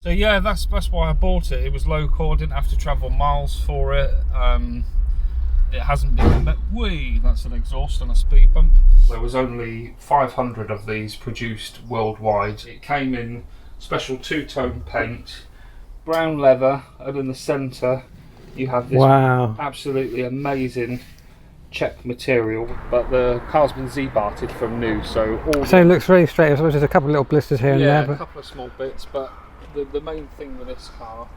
So yeah, that's why I bought it. It was local. I didn't have to travel miles for it. It hasn't been. Whee! That's an exhaust and a speed bump. There was only 500 of these produced worldwide. It came in special two-tone paint, brown leather, and in the centre you have this absolutely amazing check material. But the car's been Z-barted from new, so it looks really straight. I suppose there's a couple of little blisters here and there. Yeah, a couple of small bits, but the main thing with this car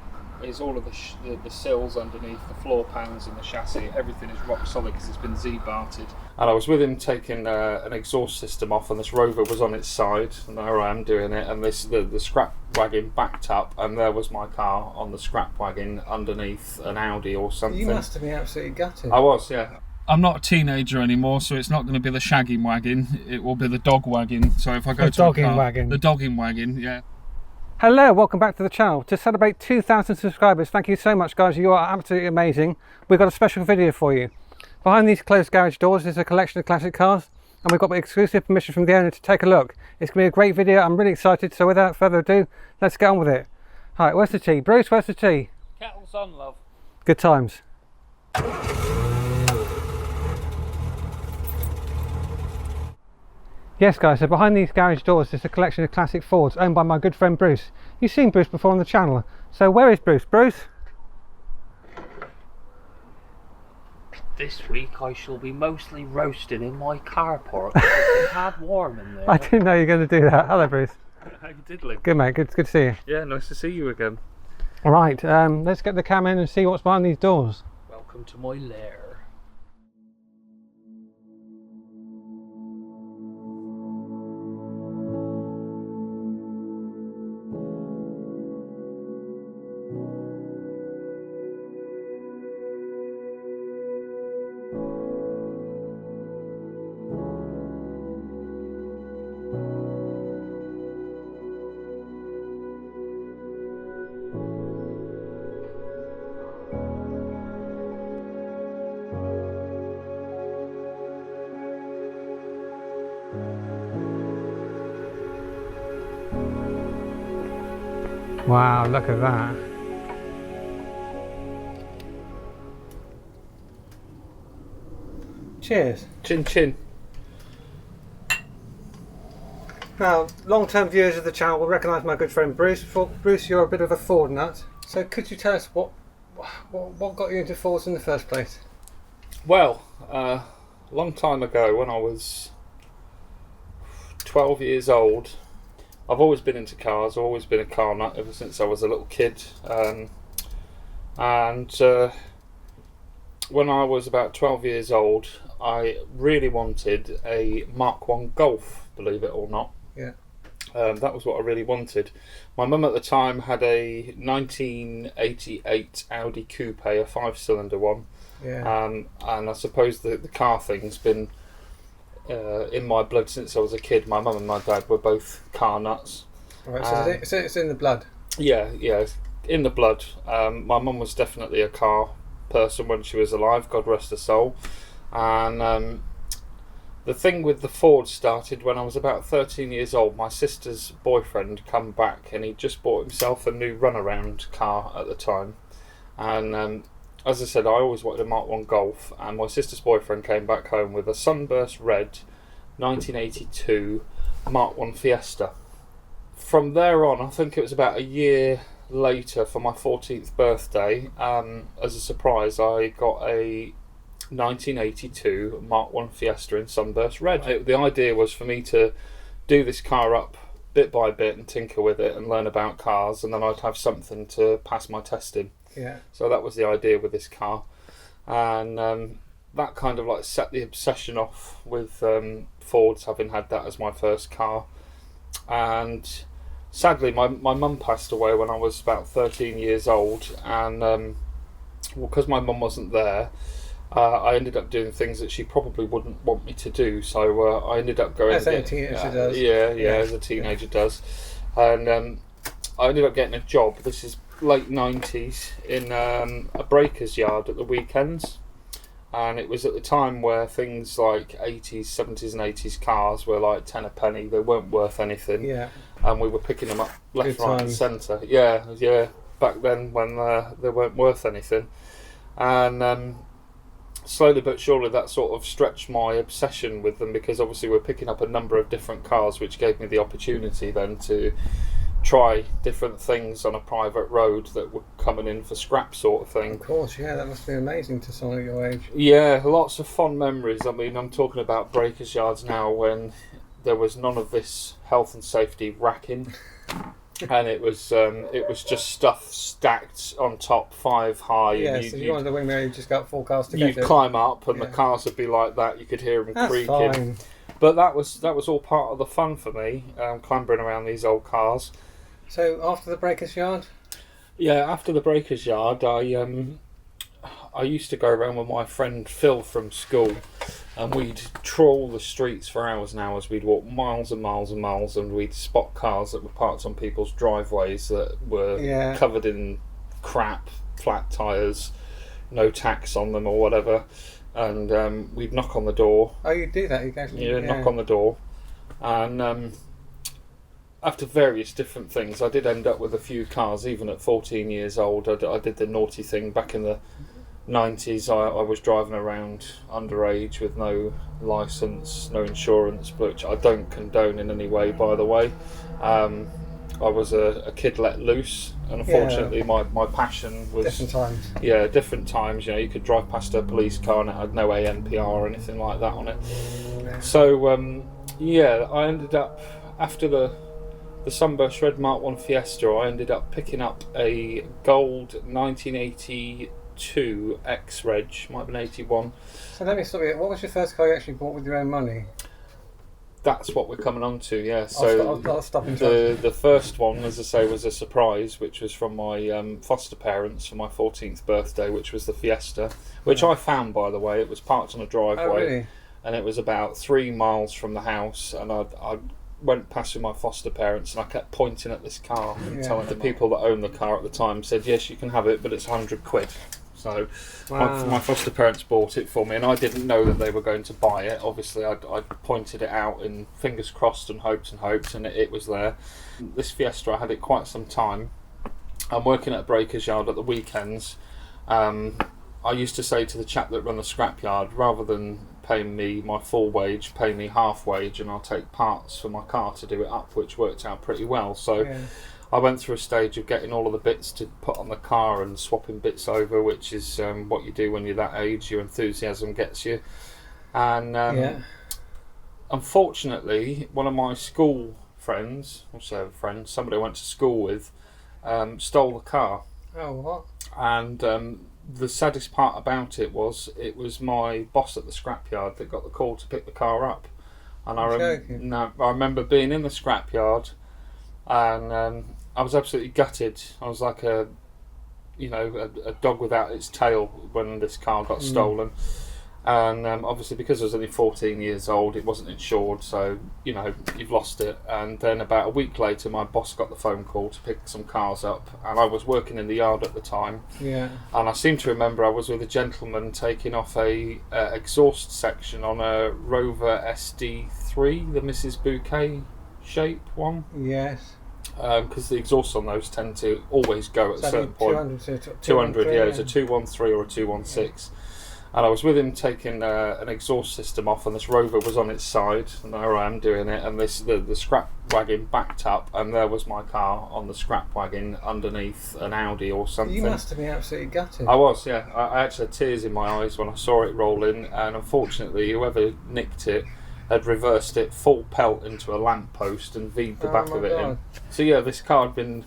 is all of the sills underneath, the floor pans and the chassis. Everything is rock solid because it's been Z-barted. And I was with him taking an exhaust system off, and this Rover was on its side, and there I am doing it, and the scrap wagon backed up, and there was my car on the scrap wagon underneath an Audi or something. You must have been absolutely gutted. I was, yeah. I'm not a teenager anymore, so it's not going to be the shagging wagon. It will be the dog wagon. So if I go the to dogging a car, wagon. The dogging wagon, yeah. Hello, welcome back to the channel. To celebrate 2,000 subscribers, thank you so much, guys. You are absolutely amazing. We've got a special video for you. Behind these closed garage doors is a collection of classic cars, and we've got exclusive permission from the owner to take a look. It's going to be a great video. I'm really excited, so without further ado, let's get on with it. All right, where's the tea? Bruce, where's the tea? Kettle's on, love. Good times. Yes guys, so behind these garage doors is a collection of classic Fords owned by my good friend Bruce. You've seen Bruce before on the channel. So where is Bruce? Bruce? This week I shall be mostly roasting in my carport. It's hard warm in there. I didn't know you were going to do that. Hello Bruce. How you diddling? Good mate, good to see you. Yeah, nice to see you again. Alright, let's get the cam in and see what's behind these doors. Welcome to my lair. Wow, look at that. Cheers. Chin chin. Now, long-term viewers of the channel will recognise my good friend Bruce. Bruce, you're a bit of a Ford nut. So could you tell us what got you into Fords in the first place? Well, a long time ago when I was 12 years old, I've always been into cars. I've always been a car nut ever since I was a little kid. When I was about 12 years old, I really wanted a Mark I Golf, believe it or not. Yeah. That was what I really wanted. My mum at the time had a 1988 Audi Coupe, a 5-cylinder one. Yeah. And I suppose the car thing's been in my blood since I was a kid. My mum and my dad were both car nuts. Right, so it's in the blood. Yeah, in the blood. My mum was definitely a car person when she was alive, God rest her soul. And the thing with the Ford started when I was about 13 years old. My sister's boyfriend come back, and he just bought himself a new runaround car at the time. And as I said, I always wanted a Mark I Golf, and my sister's boyfriend came back home with a sunburst red 1982 Mark I Fiesta. From there on, I think it was about a year later, for my 14th birthday, as a surprise, I got a 1982 Mark I Fiesta in sunburst red. The idea was for me to do this car up bit by bit and tinker with it and learn about cars, and then I'd have something to pass my test in. Yeah. So that was the idea with this car, and that kind of like set the obsession off with Fords, having had that as my first car. And sadly, my mum passed away when I was about 13 years old, and because my mum wasn't there, I ended up doing things that she probably wouldn't want me to do. So I ended up going. As a teenager does. Yeah, as a teenager does, and I ended up getting a job. This is late 90s in a breaker's yard at the weekends, And it was at the time where things like 80s, 70s and 80s cars were like 10 a penny. They weren't worth anything. Yeah. And we were picking them up left, Good right and times. centre. Yeah, yeah. Back then when they weren't worth anything. And slowly but surely that sort of stretched my obsession with them, because obviously we're picking up a number of different cars, which gave me the opportunity then to try different things on a private road that were coming in for scrap sort of thing. Of course, yeah, that must be amazing to someone at your age. Yeah, lots of fond memories. I mean, I'm talking about breakers yards now when there was none of this health and safety racking, and it was just stuff stacked on top 5 high. Yeah, and so you wanted the wing where you just got 4 cars together. You'd climb up and Yeah. the cars would be like that. You could hear them That's creaking. fine. But that was all part of the fun for me, clambering around these old cars. So after the breakers yard? Yeah, after the breakers yard, I used to go around with my friend Phil from school, and we'd trawl the streets for hours and hours. We'd walk miles and miles and miles, and we'd spot cars that were parked on people's driveways that were covered in crap, flat tyres, no tax on them or whatever. And we'd knock on the door. Oh, you do that? You actually, Knock on the door. And after various different things, I did end up with a few cars, even at 14 years old. I did the naughty thing back in the 90s. I was driving around underage with no licence, no insurance, which I don't condone in any way, by the way. I was a kid let loose, and unfortunately my passion was... Different times. Yeah, different times. You know, you could drive past a police car and it had no ANPR or anything like that on it. So, I ended up, after the Sunburst Red Mark 1 Fiesta, I ended up picking up a gold 1982 X-Reg, might have been 81. So let me stop you. What was your first car you actually bought with your own money? That's what we're coming on to, yeah. So I'll stop interrupting. the first one, as I say, was a surprise, which was from my foster parents for my 14th birthday, which was the Fiesta, which I found, by the way. It was parked on a driveway. Oh, really? And it was about 3 miles from the house, and I went past with my foster parents, and I kept pointing at this car and telling the people that owned the car at the time, said, yes, you can have it, but it's 100 quid. So my foster parents bought it for me, and I didn't know that they were going to buy it. Obviously, I pointed it out and fingers crossed and hoped, and it was there. This Fiesta, I had it quite some time. I'm working at a breakers yard at the weekends. I used to say to the chap that run the scrapyard, rather than paying me my full wage, pay me half wage, and I'll take parts for my car to do it up, which worked out pretty well. So I went through a stage of getting all of the bits to put on the car and swapping bits over, which is what you do when you're that age. Your enthusiasm gets you. And unfortunately, one of my school friends, also a friend, somebody I went to school with, stole the car. Oh, what? And the saddest part about it was my boss at the scrapyard that got the call to pick the car up. And I remember being in the scrapyard, and I was absolutely gutted. I was like a dog without its tail when this car got stolen. And obviously, because I was only 14 years old, it wasn't insured, so you've lost it. And then about a week later, my boss got the phone call to pick some cars up, and I was working in the yard at the time. Yeah. And I seem to remember I was with a gentleman taking off a exhaust section on a Rover SD3, the Mrs. Bouquet shape one. Yes. Because the exhausts on those tend to always go at a certain point. 200, yeah, it's a 213 or a 216. And I was with him taking an exhaust system off, and this Rover was on its side, and there I am doing it, and the scrap wagon backed up, and there was my car on the scrap wagon underneath an Audi or something. You must have been absolutely gutted. I was, yeah. I actually had tears in my eyes when I saw it roll in, and unfortunately whoever nicked it had reversed it full pelt into a lamp post and V'd the back of it in. So yeah, this car had been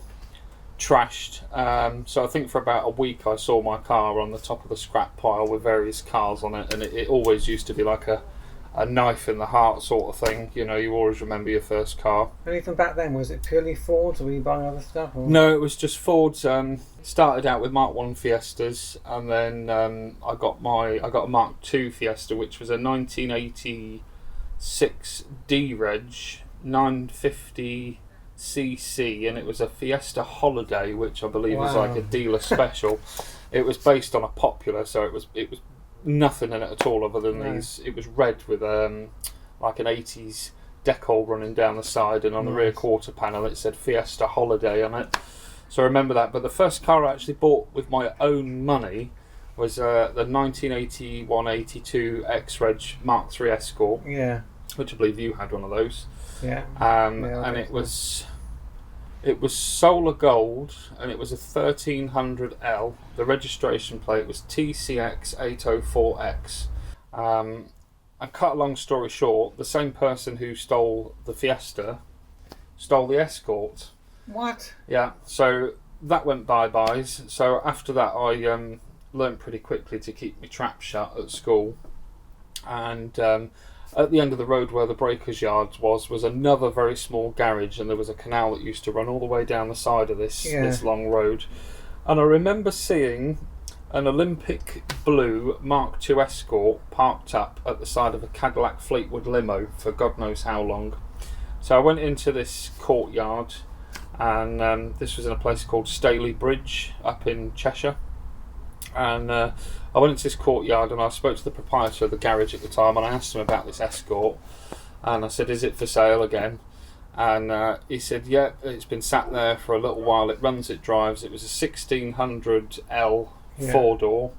trashed. So I think for about a week I saw my car on the top of the scrap pile with various cars on it, and it always used to be like a knife in the heart sort of thing. You always remember your first car. And even back then, was it purely Fords, or were you buying other stuff? Or? No, it was just Fords. Started out with Mark 1 Fiestas, and then I got a Mark 2 Fiesta, which was a 1986 D-Reg 950 cc, and it was a Fiesta Holiday, which I believe was like a dealer special. It was based on a Popular, so it was nothing in it at all other than No. these. It was red with like an 80s decal running down the side, and on the rear quarter panel it said Fiesta Holiday on it. So I remember that. But the first car I actually bought with my own money was the 1981-82 X-Reg Mark III Escort, Yeah. which I believe you had one of those. Yeah. And it was solar gold, and it was a 1300L. The registration plate was TCX804X. And cut a long story short, the same person who stole the Fiesta stole the Escort. What? Yeah, so that went bye-byes. So after that, I learnt pretty quickly to keep my trap shut at school. And at the end of the road where the breakers' yard was another very small garage, and there was a canal that used to run all the way down the side of this long road. And I remember seeing an Olympic blue Mark II Escort parked up at the side of a Cadillac Fleetwood limo for God knows how long. So I went into this courtyard, and this was in a place called Staley Bridge up in Cheshire. And I went into this courtyard, and I spoke to the proprietor of the garage at the time, and I asked him about this Escort, and I said, "Is it for sale again?" And he said, "Yeah, it's been sat there for a little while. It runs, it drives." It was a 1600L 4-door.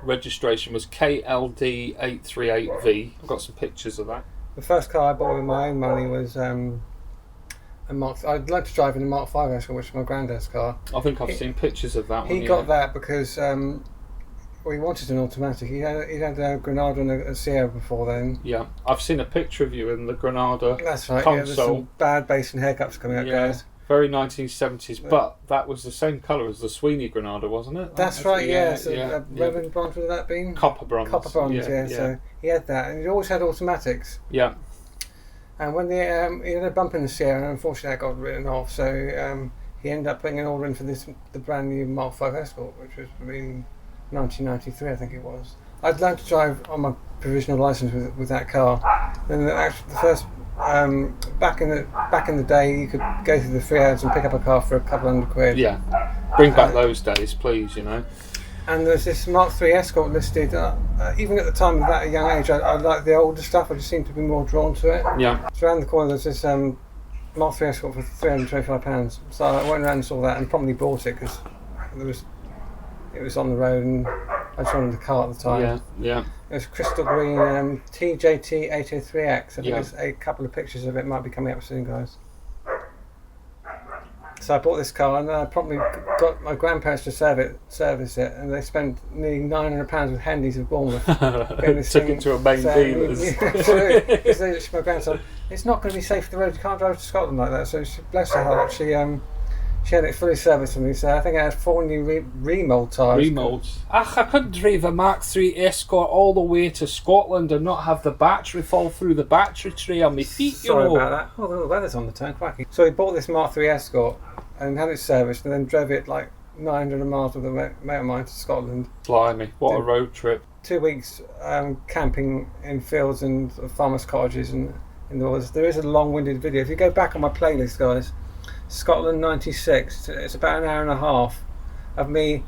Registration was KLD838V. I've got some pictures of that. The first car I bought with my own money was a Mark. I'd like to drive in a Mark V Escort, which is my granddad's car. I think I've seen pictures of that one. He got that because he wanted an automatic. He had a Granada and a Sierra before then. Yeah, I've seen a picture of you in the Granada. That's right. console. Yeah, there's some bad bass and haircuts coming up, guys. Very 1970s, but that was the same colour as the Sweeney Granada, wasn't it? That's right, yeah. So Reverend bronze would have that been? Copper bronze. Copper bronze, yeah. So he had that, and he always had automatics. Yeah. And when he had a bump in the Sierra, and unfortunately that got written off, so he ended up putting an order in for the brand new Mark V Escort, which was in 1993, I think it was. I'd learned to drive on my provisional license with that car. And the first back in the day, you could go through the free ads and pick up a car for a couple £100. Yeah, bring back those days, please. You know. And there's this Mark III Escort listed. Even at the time of that young age, I liked the older stuff. I just seemed to be more drawn to it. Yeah. So around the corner, there's this Mark III Escort for £325. So I went around and saw that and promptly bought it because it was on the road and I just wanted the car at the time. Yeah, yeah. It was crystal green TJT803X. I think there's a couple of pictures of it might be coming up soon, guys. So I bought this car and I promptly got my grandparents to service it, and they spent nearly £900 with Hendy's of Bournemouth. Took it to a main dealer's. Because my grandson, it's not going to be safe for the road. You can't drive to Scotland like that. So bless her heart, she had it fully serviced for me. So I think I had 4 new remold tyres. Remolds. I couldn't drive a Mark III Escort all the way to Scotland and not have the battery fall through the battery tray on my feet. Sorry about that. Oh, the weather's on the turn, quacky. So we bought this Mark III Escort and had it serviced, and then drove it like 900 miles with a mate of mine to Scotland. Blimey, what a road trip. 2 weeks camping in fields and farmers' cottages and in the woods. There is a long-winded video. If you go back on my playlist, guys, Scotland 96, it's about an hour and a half of me,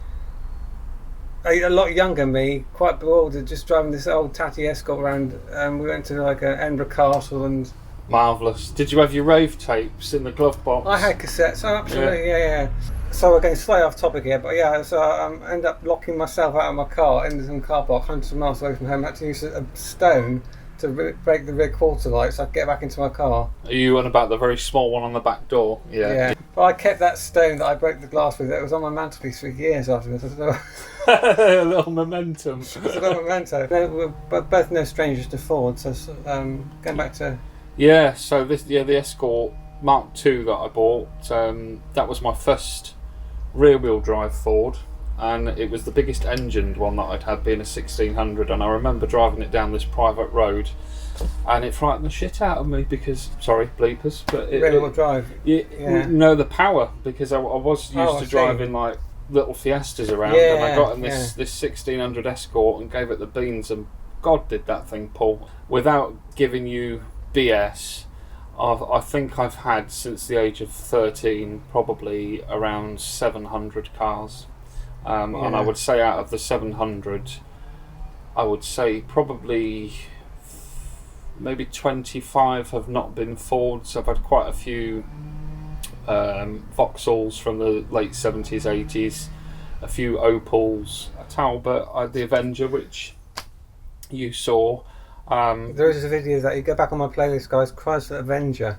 a lot younger me, quite bewildered, just driving this old tatty Escort around. We went to like Edinburgh Castle and... Marvellous. Did you have your rave tapes in the glove box? I had cassettes, oh, absolutely, yeah. So we're getting slightly off topic here, but yeah, so I ended up locking myself out of my car into some car park hundreds of miles away from home. I had to use a stone to break the rear quarter light so I could get back into my car. Are you on about the very small one on the back door? Yeah. But I kept that stone that I broke the glass with. It was on my mantelpiece for years afterwards. I don't know. A little momentum. It's a little memento. We're both no strangers to Ford, so going back to... Yeah, so the Escort Mark II that I bought, that was my first rear-wheel drive Ford, and it was the biggest engined one that I'd had, being a 1600, and I remember driving it down this private road, and it frightened the shit out of me because, sorry, bleepers, but rear-wheel drive. No, the power, because I was used to driving like little Fiestas around, and I got in this 1600 Escort and gave it the beans, and God did that thing pull. Without giving you BS, I think I've had since the age of 13 probably around 700 cars, and I would say out of the 700, I would say probably maybe 25 have not been Fords. I've had quite a few Vauxhalls from the late 70s, 80s, a few Opals, a Talbot, the Avenger, which you saw. There is a video that you go back on my playlist, guys. Chrysler Avenger.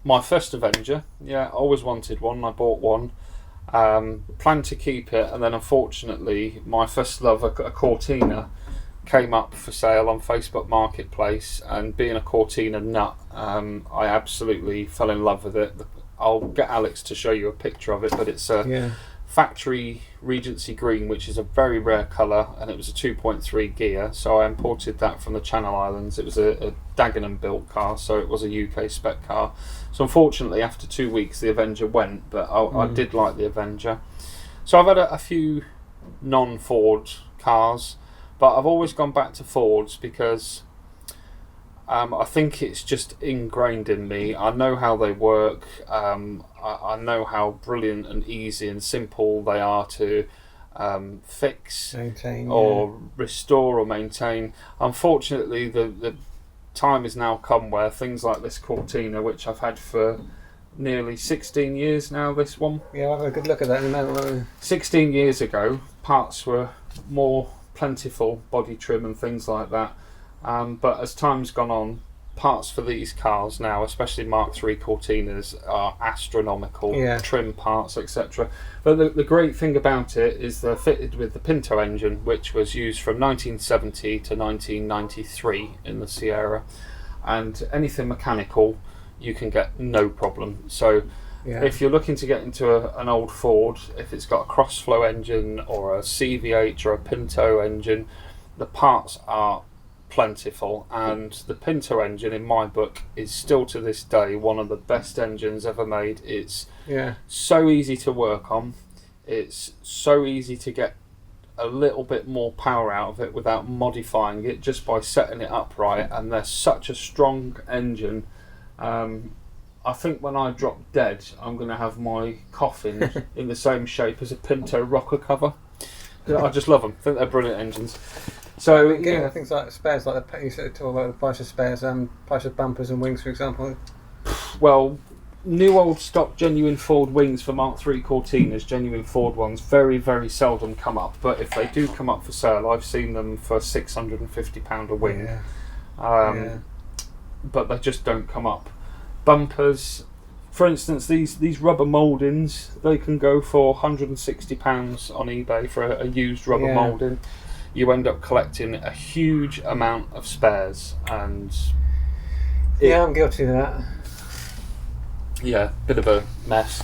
My first Avenger, yeah, I always wanted one. I bought one. Planned to keep it, and then unfortunately, my first love, a Cortina, came up for sale on Facebook Marketplace, and being a Cortina nut, I absolutely fell in love with it. I'll get Alex to show you a picture of it, but it's a factory Regency green, which is a very rare colour, and it was a 2.3 gear, so I imported that from the Channel Islands. It was a Dagenham built car, so it was a UK spec car. So unfortunately after 2 weeks the Avenger went, but I did like the Avenger. So I've had a few non-Ford cars, but I've always gone back to Fords because I think it's just ingrained in me. I know how they work. I know how brilliant and easy and simple they are to fix, maintain, or restore or maintain. Unfortunately, the time has now come where things like this Cortina, which I've had for nearly 16 years now, this one. Yeah, I'll have a good look at that in a moment. 16 years ago, parts were more plentiful, body trim and things like that. But as time's gone on, parts for these cars now, especially Mark III Cortinas, are astronomical. Trim parts, etc. But the great thing about it is they're fitted with the Pinto engine, which was used from 1970 to 1993 in the Sierra, and anything mechanical you can get no problem. So if you're looking to get into an old Ford, if it's got a cross-flow engine or a CVH or a Pinto engine, the parts are plentiful, and the Pinto engine in my book is still to this day one of the best engines ever made. It's so easy to work on, it's so easy to get a little bit more power out of it without modifying it, just by setting it up right, and they're such a strong engine. I think when I drop dead I'm going to have my coffin in the same shape as a Pinto rocker cover. I just love them. I think they're brilliant engines. So again, I think like spares, like you said, talk about the price of spares and price of bumpers and wings, for example. Well, new old stock genuine Ford wings for Mark III Cortinas, genuine Ford ones, very, very seldom come up. But if they do come up for sale, I've seen them for £650 a wing. But they just don't come up. Bumpers, for instance, these rubber mouldings, they can go for £160 on eBay for a used rubber moulding. You end up collecting a huge amount of spares, and I'm guilty of that. Yeah, bit of a mess.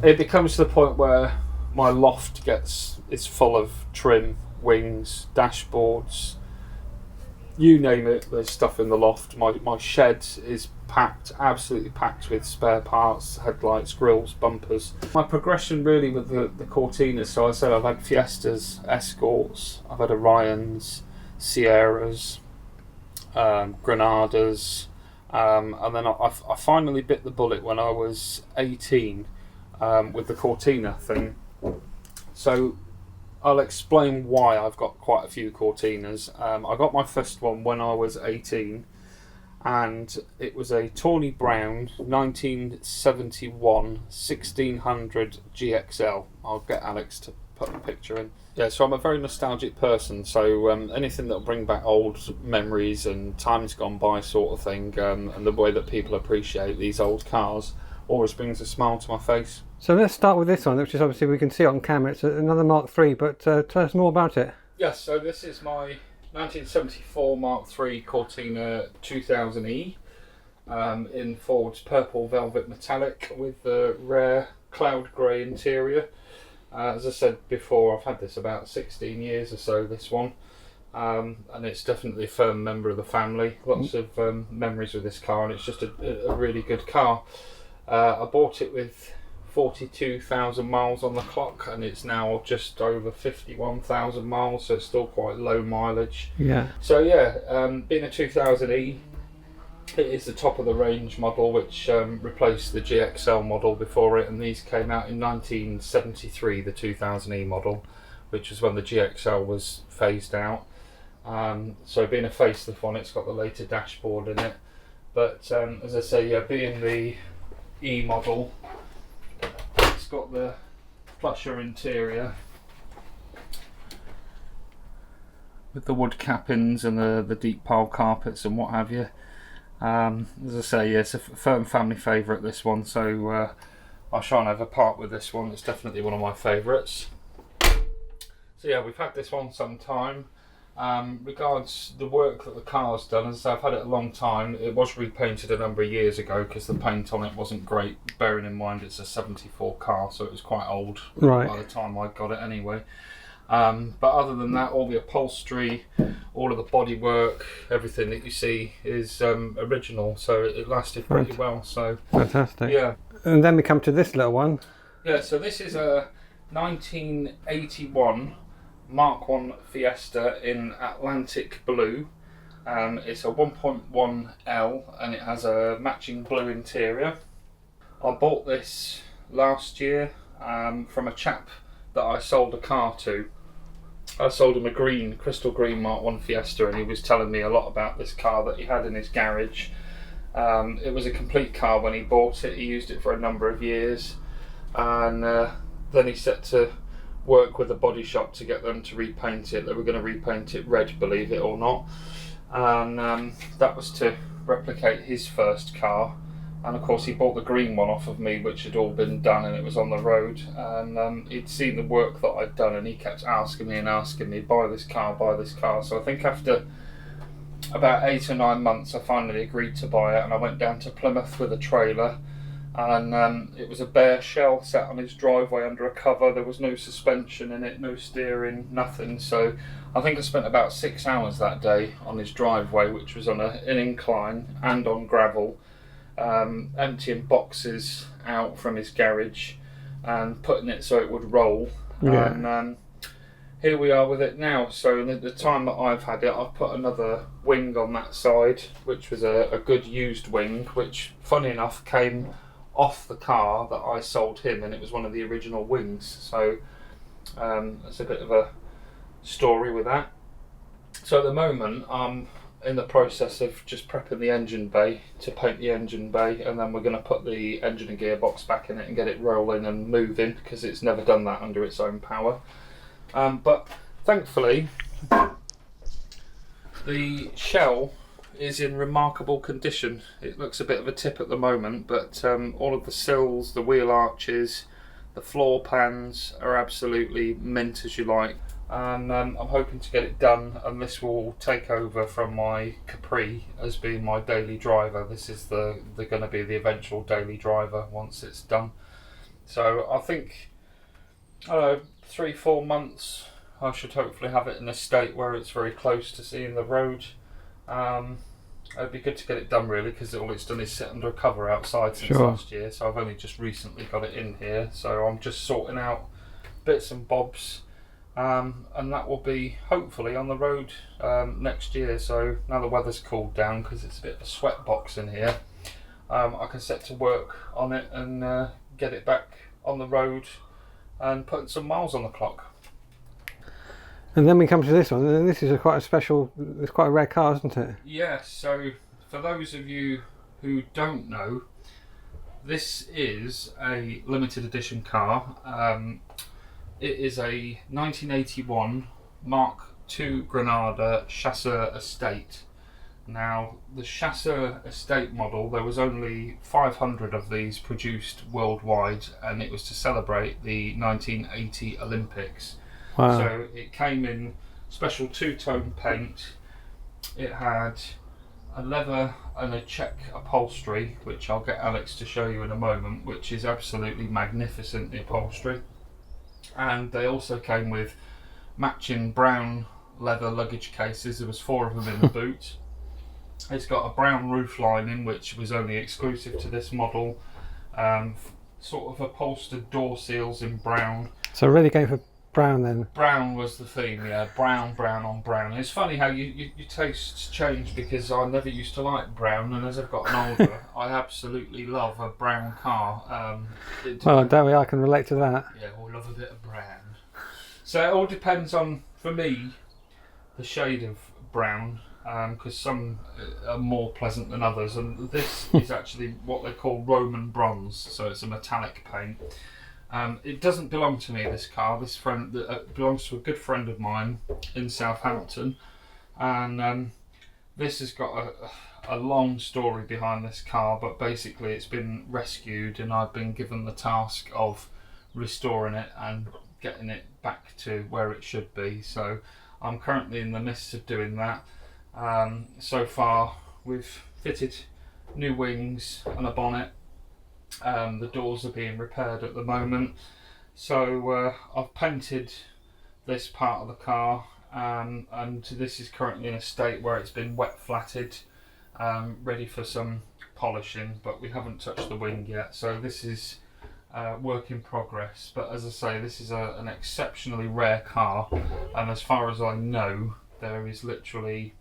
It becomes to the point where my loft is full of trim, wings, dashboards, you name it, there's stuff in the loft. My shed is packed, absolutely packed with spare parts, headlights, grills, bumpers. My progression really with the Cortinas, so I said I've had Fiestas, Escorts, I've had Orions, Sierras, Granadas, and then I finally bit the bullet when I was 18 with the Cortina thing. So I'll explain why I've got quite a few Cortinas. I got my first one when I was 18, and it was a tawny brown 1971 1600 GXL. I'll get Alex to put the picture in. Yeah, so I'm a very nostalgic person, so anything that'll bring back old memories and times gone by sort of thing, and the way that people appreciate these old cars always brings a smile to my face. So let's start with this one, which is obviously we can see it on camera. It's another Mark III, but tell us more about it. Yes, so this is my 1974 Mark III Cortina 2000E in Ford's purple velvet metallic with the rare cloud grey interior. As I said before, I've had this about 16 years or so, this one, and it's definitely a firm member of the family. Lots of memories with this car, and it's just a really good car. I bought it with 42,000 miles on the clock, and it's now just over 51,000 miles, so it's still quite low mileage. So being a 2000E, it is the top of the range model, which replaced the GXL model before it, and these came out in 1973, the 2000E model, which was when the GXL was phased out. So being a facelift one, it's got the later dashboard in it. But as I say, yeah, being the E model, it's got the plusher interior with the wood cappings and the deep pile carpets and what have you. As I say, yeah, it's a firm family favourite, this one, so I shan't ever part with this one. It's definitely one of my favourites. So yeah, we've had this one some time. Regards the work that the car's done, as I've had it a long time. It was repainted a number of years ago because the paint on it wasn't great, bearing in mind it's a 74 car, so it was quite old by the time I got it anyway. But other than that, all the upholstery, all of the bodywork, everything that you see is original, so it lasted pretty well. So fantastic. Yeah. And then we come to this little one. Yeah, so this is a 1981 Mark 1 Fiesta in Atlantic Blue. It's a 1.1L and it has a matching blue interior. I bought this last year from a chap that I sold a car to. I sold him a crystal green Mark 1 Fiesta, and he was telling me a lot about this car that he had in his garage. It was a complete car when he bought it. He used it for a number of years, and then he set to work with the body shop to get them to repaint it. They were going to repaint it red, believe it or not, and that was to replicate his first car. And of course he bought the green one off of me, which had all been done and it was on the road, and he'd seen the work that I'd done, and he kept asking me, buy this car. So I think after about 8 or 9 months I finally agreed to buy it, and I went down to Plymouth with a trailer, and it was a bare shell sat on his driveway under a cover. There was no suspension in it, no steering, nothing. So I think I spent about 6 hours that day on his driveway, which was on an incline and on gravel, emptying boxes out from his garage and putting it so it would roll. And here we are with it now. So in the time that I've had it, I've put another wing on that side, which was a good used wing, which funny enough came off the car that I sold him, and it was one of the original wings. So that's a bit of a story with that. So at the moment I'm in the process of just prepping the engine bay to paint the engine bay, and then we're going to put the engine and gearbox back in it and get it rolling and moving, because it's never done that under its own power. But thankfully the shell is in remarkable condition. It looks a bit of a tip at the moment, but all of the sills, the wheel arches, the floor pans are absolutely mint, as you like. And I'm hoping to get it done, and this will take over from my CAPRI as being my daily driver. This is the going to be the eventual daily driver once it's done. So I think, I don't know, 3-4 months I should hopefully have it in a state where it's very close to seeing the road. It'd be good to get it done really, because all it's done is sit under a cover outside since last year, so I've only just recently got it in here, so I'm just sorting out bits and bobs. And that will be hopefully on the road next year. So now the weather's cooled down, because it's a bit of a sweat box in here, I can set to work on it and get it back on the road and putting some miles on the clock. And then we come to this one, and this is quite a special, it's quite a rare car, isn't it? Yes, so for those of you who don't know, this is a limited edition car. It is a 1981 Mark II Granada Chasseur Estate. Now, the Chasseur Estate model, there was only 500 of these produced worldwide, and it was to celebrate the 1980 Olympics. Wow. So it came in special two-tone paint. It had a leather and a check upholstery, which I'll get Alex to show you in a moment, which is absolutely magnificent, the upholstery. And they also came with matching brown leather luggage cases. There was 4 of them in the boot. It's got a brown roof lining, which was only exclusive to this model. Sort of upholstered door seals in brown. So really going for brown then? Brown was the theme, yeah. Brown on brown. It's funny how your tastes change, because I never used to like brown, and as I've gotten older I absolutely love a brown car. Well, don't we? I can relate to that. Yeah, I love a bit of brown. So it all depends on, for me, the shade of brown, because some are more pleasant than others, and this is actually what they call Roman bronze, so it's a metallic paint. It doesn't belong to me, this car. This friend belongs to a good friend of mine in Southampton, and this has got a long story behind this car, but basically it's been rescued and I've been given the task of restoring it and getting it back to where it should be. So I'm currently in the midst of doing that. So far we've fitted new wings and a bonnet. The doors are being repaired at the moment. So I've painted this part of the car, and this is currently in a state where it's been wet flatted, ready for some polishing, but we haven't touched the wing yet. So this is work in progress. But as I say, this is an exceptionally rare car, and as far as I know, there is literally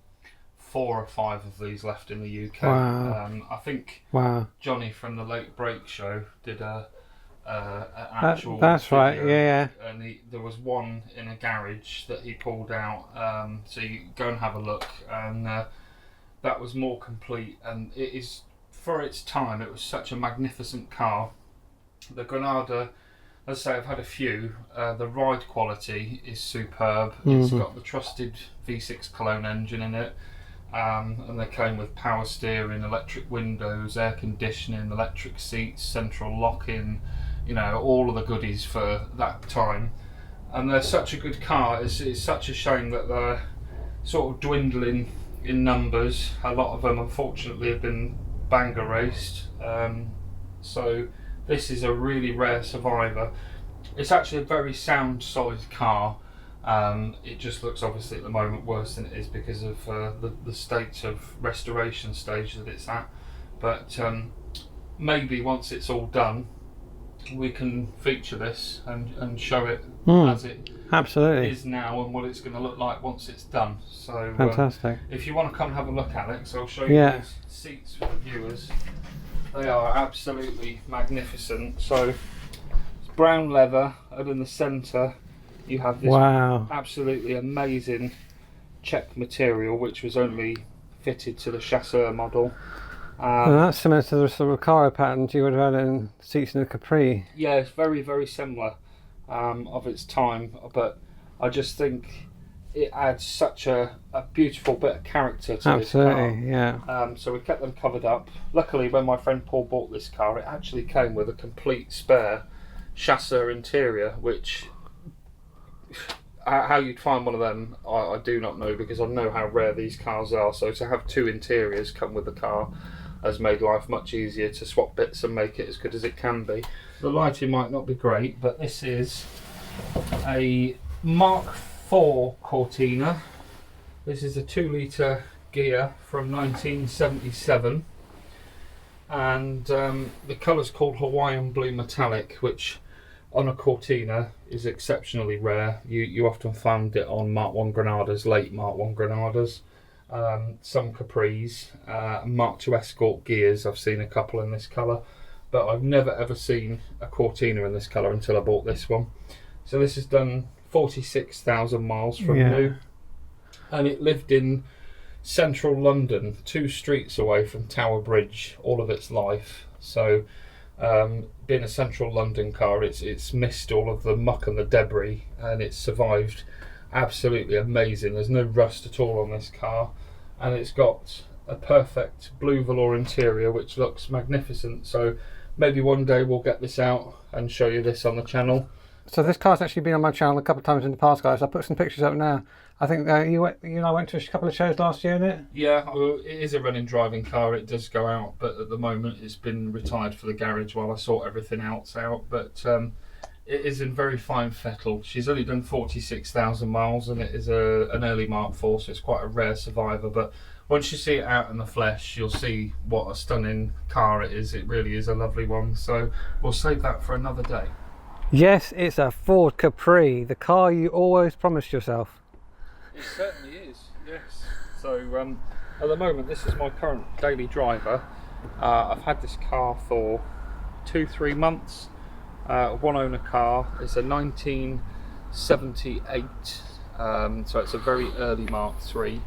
4 or 5 of these left in the UK. Wow. I think Wow. Johnny from the Late Break Show did an actual That's video, right, yeah. and there was one in a garage that he pulled out, so you go and have a look, and that was more complete, and it is, for its time, it was such a magnificent car. The Granada, as I say, I've had a few. The ride quality is superb. It's got the trusted V6 Cologne engine in it, and they came with power steering, electric windows, air conditioning, electric seats, central locking, you know, all of the goodies for that time. And they're such a good car. It's such a shame that they're sort of dwindling in numbers. A lot of them unfortunately have been banger raced, so this is a really rare survivor. It's actually a very sound, solid car. It just looks obviously at the moment worse than it is because of the state of restoration stage that it's at, but maybe once it's all done we can feature this and show it as it Absolutely. is now and what it's going to look like once it's done. So Fantastic. if you want to come and have a look, Alex, I'll show you these seats for the viewers. They are absolutely magnificent. So it's brown leather, and in the centre you have this absolutely amazing check material, which was only fitted to the chasseur model. That's similar to the sort of Recaro patterns you would have had in seats in the CAPRI. Yeah, it's very, very similar of its time, but I just think it adds such a beautiful bit of character to this car. Absolutely, yeah. So we kept them covered up. Luckily, when my friend Paul bought this car, it actually came with a complete spare chasseur interior, which how you'd find one of them, I do not know, because I know how rare these cars are. So to have 2 interiors come with the car has made life much easier to swap bits and make it as good as it can be. The lighting might not be great, but this is a Mark IV Cortina. This is a 2-litre gear from 1977, and the colour's called Hawaiian Blue Metallic, which on a Cortina is exceptionally rare. You often find it on Mark I Granadas, late Mark I Granadas, some Capris, Mark II Escort gears. I've seen a couple in this colour, but I've never ever seen a Cortina in this colour until I bought this one. So this has done 46,000 miles from new, and it lived in central London, 2 streets away from Tower Bridge, all of its life. So being a central London car, it's missed all of the muck and the debris, and it's survived absolutely amazing. There's no rust at all on this car, and it's got a perfect blue velour interior which looks magnificent. So maybe one day we'll get this out and show you this on the channel. So this car's actually been on my channel a couple of times in the past, guys. I'll put some pictures up now. I think you and I went to a couple of shows last year in it. Yeah, well, it is a running driving car. It does go out, but at the moment it's been retired for the garage while I sort everything else out. But it is in very fine fettle. She's only done 46,000 miles, and it is an early Mark IV, so it's quite a rare survivor. But once you see it out in the flesh, you'll see what a stunning car it is. It really is a lovely one. So we'll save that for another day. Yes, it's a Ford Capri, the car you always promised yourself. It certainly is, yes. So at the moment, this is my current daily driver. I've had this car for 2-3 months. One owner car. It's a 1978 So it's a very early Mark III.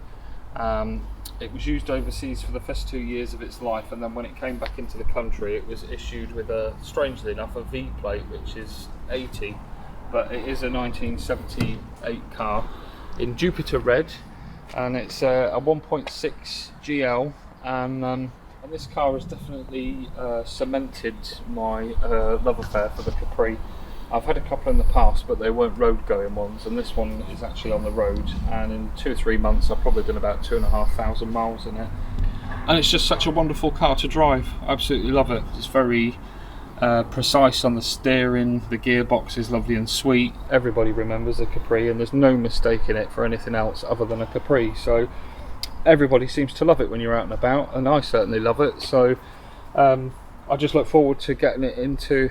It was used overseas for the first 2 years of its life, and then when it came back into the country, it was issued with strangely enough, a V plate, which is 80, but it is a 1978 car in Jupiter red, and it's a 1.6 GL, and this car has definitely cemented my love affair for the Capri. I've had a couple in the past, but they weren't road going ones, and this one is actually on the road, and in 2 or 3 months I've probably done about 2,500 miles in it. And it's just such a wonderful car to drive. I absolutely love it. It's very precise on the steering, the gearbox is lovely and sweet. Everybody remembers a Capri, and there's no mistaking it for anything else other than a Capri. So everybody seems to love it when you're out and about, and I certainly love it. So I just look forward to getting it into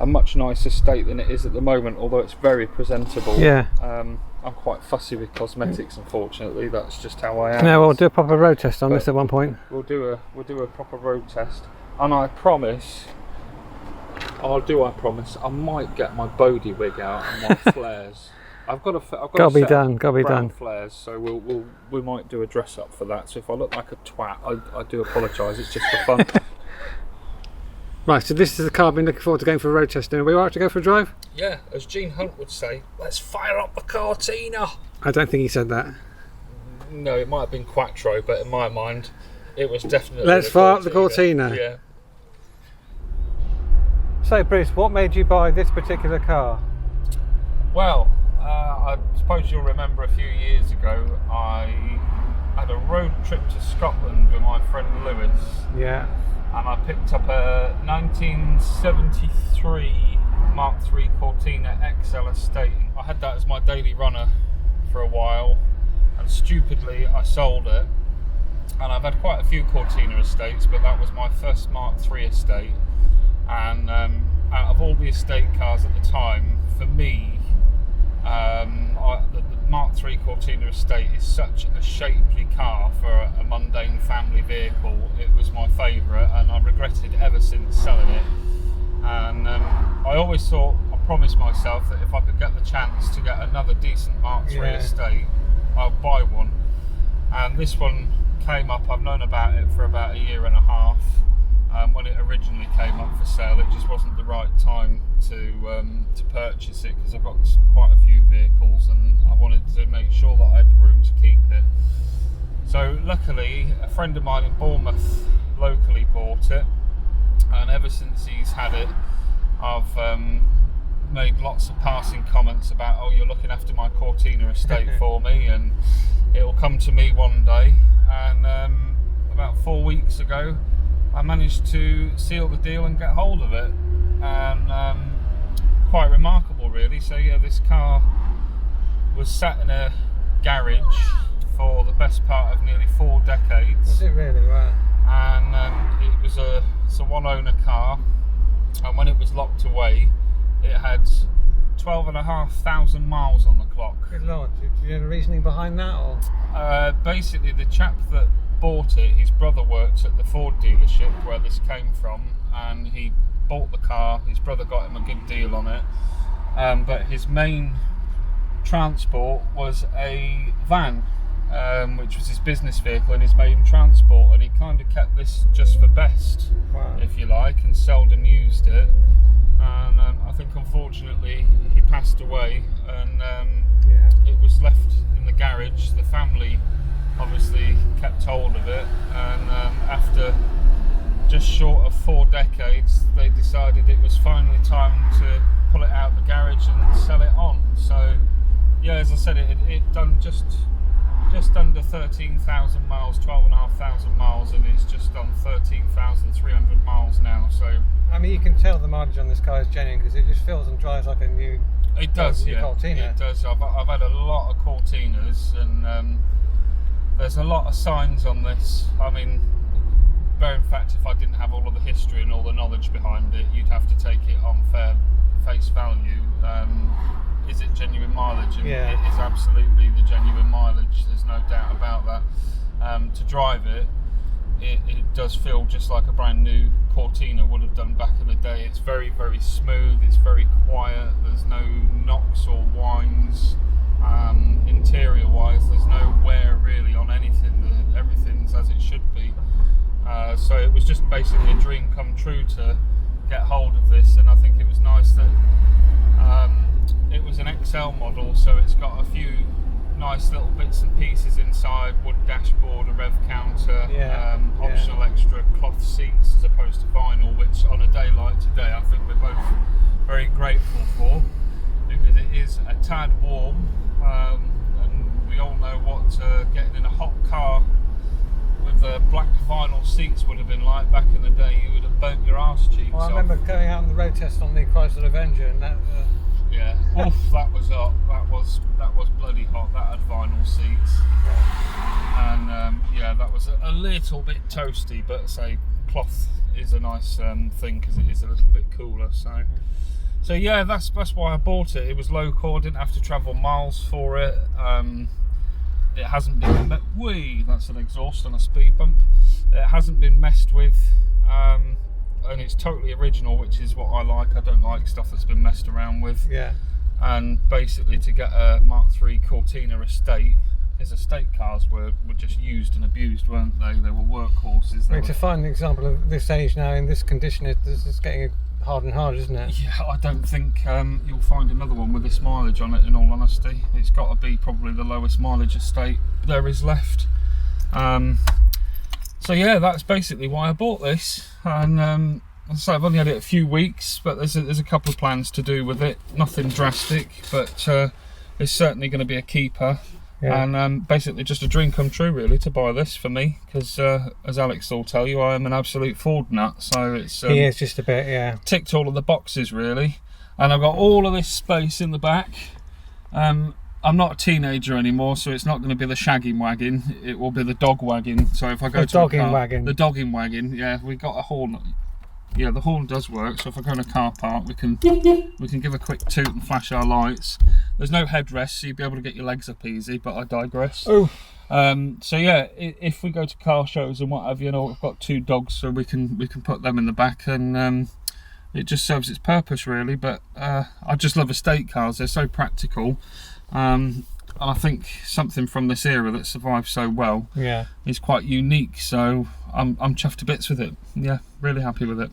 a much nicer state than it is at the moment, although it's very presentable. Yeah. I'm quite fussy with cosmetics, unfortunately. That's just how I am. No, we'll do a proper road test on this at one point. We'll do a proper road test, and I promise, I might get my Bodie wig out and my flares. I've got Gotta be done. Flares, so we might do a dress up for that. So if I look like a twat, I do apologise. It's just for fun. Right, so this is the car I've been looking forward to going for a road test in. Are we alright to go for a drive? Yeah, as Gene Hunt would say, let's fire up the Cortina. I don't think he said that. No, it might have been Quattro, but in my mind, it was definitely. Let's fire up the Cortina. Yeah. So, Bruce, what made you buy this particular car? Well, I suppose you'll remember a few years ago, I had a road trip to Scotland with my friend Lewis. Yeah. And I picked up a 1973 Mark III Cortina XL Estate. I had that as my daily runner for a while, and stupidly I sold it. And I've had quite a few Cortina estates, but that was my first Mark III estate. And out of all the estate cars at the time, for me, the Mark III Cortina estate is such a shapely car for a mundane family vehicle. It was my favourite, and I regretted ever since selling it. And I always thought, I promised myself that if I could get the chance to get another decent Mark III estate, I'll buy one. And this one came up, I've known about it for about a year and a half. When it originally came up for sale, it just wasn't the right time to purchase it, because I've got quite a few vehicles and I wanted to make sure that I had room to keep it. So luckily, a friend of mine in Bournemouth locally bought it, and ever since he's had it, I've made lots of passing comments about, oh, you're looking after my Cortina estate for me, and it'll come to me one day. And about 4 weeks ago, I managed to seal the deal and get hold of it, and quite remarkable really. So yeah, this car was sat in a garage for the best part of nearly 4 decades. Was it really? Wow. And it's a one owner car, and when it was locked away, it had 12,500 miles on the clock. Good Lord, do you know the reasoning behind that? Or? Basically, the chap that bought it, his brother worked at the Ford dealership where this came from, and he bought the car. His brother got him a good deal on it, but his main transport was a van, which was his business vehicle and his main transport, and he kind of kept this just for best, if you like, and seldom used it. And I think unfortunately he passed away, and it was left in the garage. The family obviously kept hold of it, and after just short of 4 decades, they decided it was finally time to pull it out the garage and sell it on. So yeah, as I said, it done just under 13,000 miles, 12,500 miles, and it's just on 13,300 miles now. So I mean, you can tell the mileage on this car is genuine, because it just feels and drives like a new. It does, yeah. Cortina. It does. I've had a lot of Cortinas, and there's a lot of signs on this. I mean, bear in fact, if I didn't have all of the history and all the knowledge behind it, you'd have to take it on face value. Is it genuine mileage? And it is absolutely the genuine mileage. There's no doubt about that. To drive it does feel just like a brand new Cortina would have done back in the day. It's very, very smooth. It's very quiet. There's no knocks or whines in basically a dream come true to get hold of this, and I think it was nice that it was an XL model, so it's got a few nice little bits and pieces inside, wood dashboard, a rev counter, optional extra cloth seats as opposed to vinyl, which on a day like today I think we're both very grateful for, because it is a tad warm, and we all know what getting in a hot car with black vinyl seats would have been like back in the day. You would have burnt your arse cheeks off. I remember going out on the road test on the Chrysler Avenger, and that yeah, oof, that was hot. That was bloody hot. That had vinyl seats, and yeah, that was a little bit toasty. But say cloth is a nice thing because it is a little bit cooler. So yeah, that's why I bought it. It was local. I didn't have to travel miles for it. It hasn't been that's an exhaust on a speed bump. It hasn't been messed with. And it's totally original, which is what I like. I don't like stuff that's been messed around with. yeah. And basically, to get a Mark III Cortina estate, his estate cars were just used and abused, weren't they? They were workhorses. To find an example of this age now in this condition, it's getting hard and hard, isn't it? Yeah, I don't think you'll find another one with this mileage on it, in all honesty. It's got to be probably the lowest mileage estate there is left. So yeah, that's basically why I bought this, and so I've only had it a few weeks, but there's a couple of plans to do with it. Nothing drastic, but it's certainly going to be a keeper. Yeah. And basically just a dream come true really to buy this for me, because as Alex will tell you, I am an absolute Ford nut, so it's He is just a bit, yeah. ticked all of the boxes really. And I've got all of this space in the back. I'm not a teenager anymore, so it's not going to be the shagging wagon, it will be the dog wagon. So if I go The to dogging a car, wagon. the dogging wagon, yeah, we got a horn. Yeah, the horn does work, so if I go in a car park, we can give a quick toot and flash our lights. There's no headrest, so you'll be able to get your legs up easy, but I digress. Oh. So yeah, if we go to car shows and what have you, we've got two dogs, so we can put them in the back, and it just serves its purpose really. But I just love estate cars, they're so practical. And I think something from this era that survived so well is quite unique, so I'm chuffed to bits with it. Yeah, really happy with it.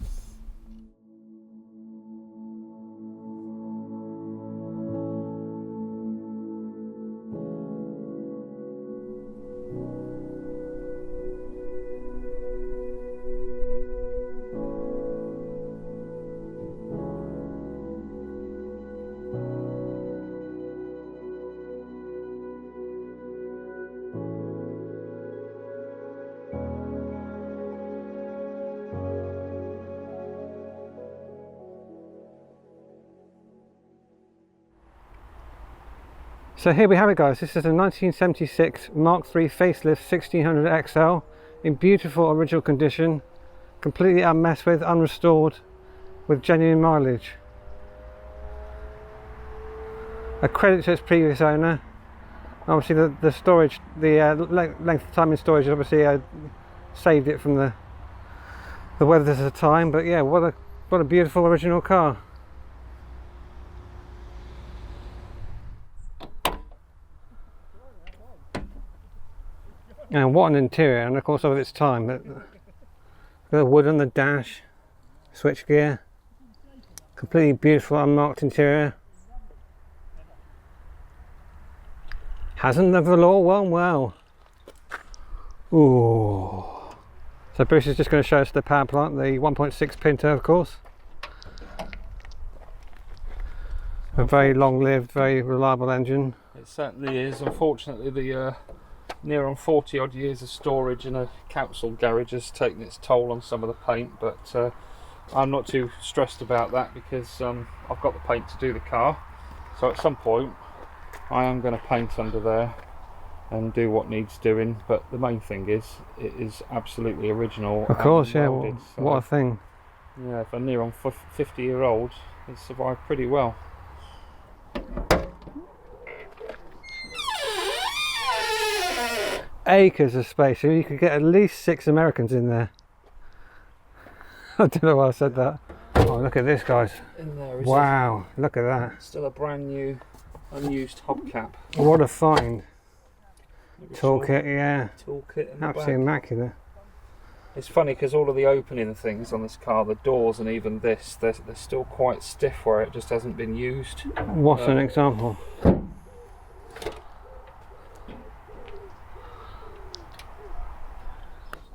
So here we have it, guys. This is a 1976 Mark III facelift 1600 XL in beautiful original condition, completely unmessed with, unrestored, with genuine mileage. A credit to its previous owner. Obviously the storage, the length of time in storage obviously saved it from the weathers of the time, but yeah, what a beautiful original car. And what an interior, and of course of its time. The wood on the dash, switchgear, completely beautiful unmarked interior. Hasn't the velour worn well? Ooh. So Bruce is just going to show us the power plant, the 1.6 Pinto, of course. A very long-lived, very reliable engine. It certainly is. Unfortunately, the near on 40 odd years of storage in a council garage has taken its toll on some of the paint, but I'm not too stressed about that because I've got the paint to do the car. So at some point I am going to paint under there and do what needs doing, but the main thing is it is absolutely original. Of course, yeah, welded, so, what a thing. Yeah, for a near on 50-year-old, it's survived pretty well. Acres of space, so you could get at least 6 Americans in there. I don't know why I said that. Oh, look at this, guys. In there is wow, look at that. Still a brand new, unused hubcap. What a find. Maybe Toolkit, yeah. Toolkit in the Absolutely back. immaculate. It's funny because all of the opening things on this car, the doors and even this, they're still quite stiff where it just hasn't been used. What's an example?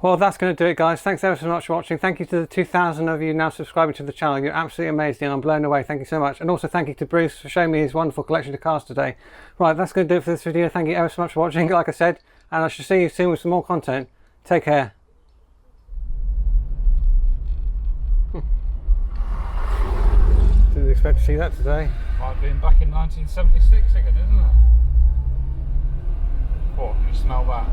Well, that's going to do it, guys. Thanks ever so much for watching. Thank you to the 2,000 of you now subscribing to the channel. You're absolutely amazing. I'm blown away. Thank you so much. And also thank you to Bruce for showing me his wonderful collection of cars today. Right, that's going to do it for this video. Thank you ever so much for watching, like I said. And I shall see you soon with some more content. Take care. Didn't expect to see that today. Like being back in 1976 again, isn't it? What, can you smell that?